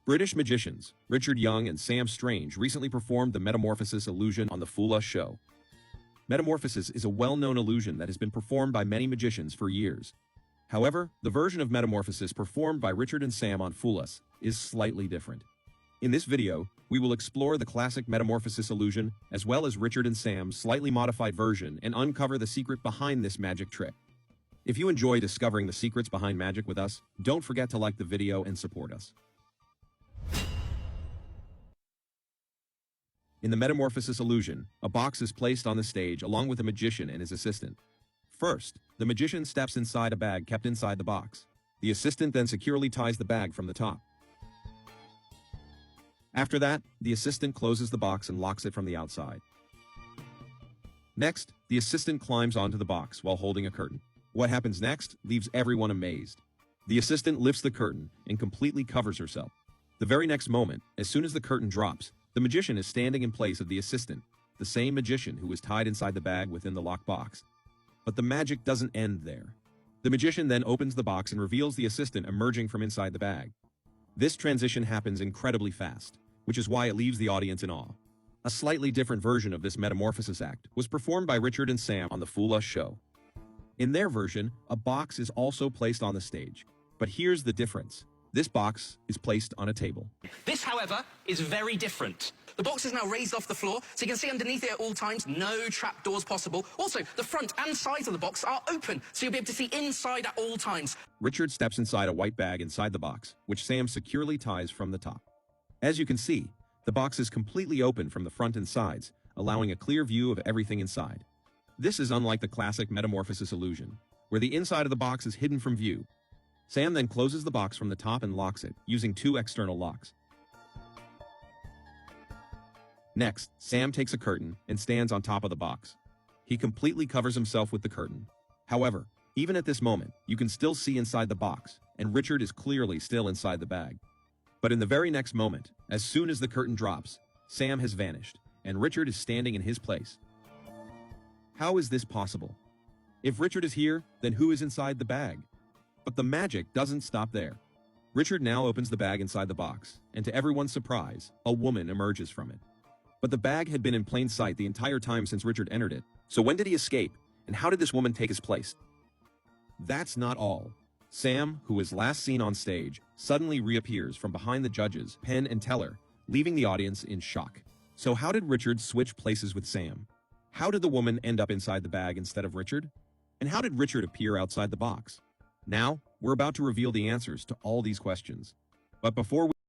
British magicians Richard Young and Sam Strange recently performed the Metamorphosis illusion on the Fool Us show. Metamorphosis is a well-known illusion that has been performed by many magicians for years. However, the version of Metamorphosis performed by Richard and Sam on Fool Us is slightly different. In this video, we will explore the classic Metamorphosis illusion as well as Richard and Sam's slightly modified version and uncover the secret behind this magic trick. If you enjoy discovering the secrets behind magic with us, don't forget to like the video and support us. In the Metamorphosis illusion, a box is placed on the stage along with a magician and his assistant. First, the magician steps inside a bag kept inside the box. The assistant then securely ties the bag from the top. After that, the assistant closes the box and locks it from the outside. Next, the assistant climbs onto the box while holding a curtain. What happens next leaves everyone amazed. The assistant lifts the curtain and completely covers herself. The very next moment, as soon as the curtain drops, the magician is standing in place of the assistant, the same magician who was tied inside the bag within the locked box. But the magic doesn't end there. The magician then opens the box and reveals the assistant emerging from inside the bag. This transition happens incredibly fast, which is why it leaves the audience in awe. A slightly different version of this Metamorphosis act was performed by Richard and Sam on the Fool Us show. In their version, a box is also placed on the stage. But here's the difference. This box is placed on a table. This, however, is very different. The box is now raised off the floor, so you can see underneath it at all times, no trapdoors possible. Also, the front and sides of the box are open, so you'll be able to see inside at all times. Richard steps inside a white bag inside the box, which Sam securely ties from the top. As you can see, the box is completely open from the front and sides, allowing a clear view of everything inside. This is unlike the classic Metamorphosis illusion, where the inside of the box is hidden from view. Sam then closes the box from the top and locks it, using two external locks. Next, Sam takes a curtain and stands on top of the box. He completely covers himself with the curtain. However, even at this moment, you can still see inside the box, and Richard is clearly still inside the bag. But in the very next moment, as soon as the curtain drops, Sam has vanished, and Richard is standing in his place. How is this possible? If Richard is here, then who is inside the bag? But the magic doesn't stop there. Richard now opens the bag inside the box, and to everyone's surprise, a woman emerges from it. But the bag had been in plain sight the entire time since Richard entered it. So when did he escape, and how did this woman take his place? That's not all. Sam, who was last seen on stage, suddenly reappears from behind the judges, Penn and Teller, leaving the audience in shock. So how did Richard switch places with Sam? How did the woman end up inside the bag instead of Richard? And how did Richard appear outside the box? Now, we're about to reveal the answers to all these questions. But before we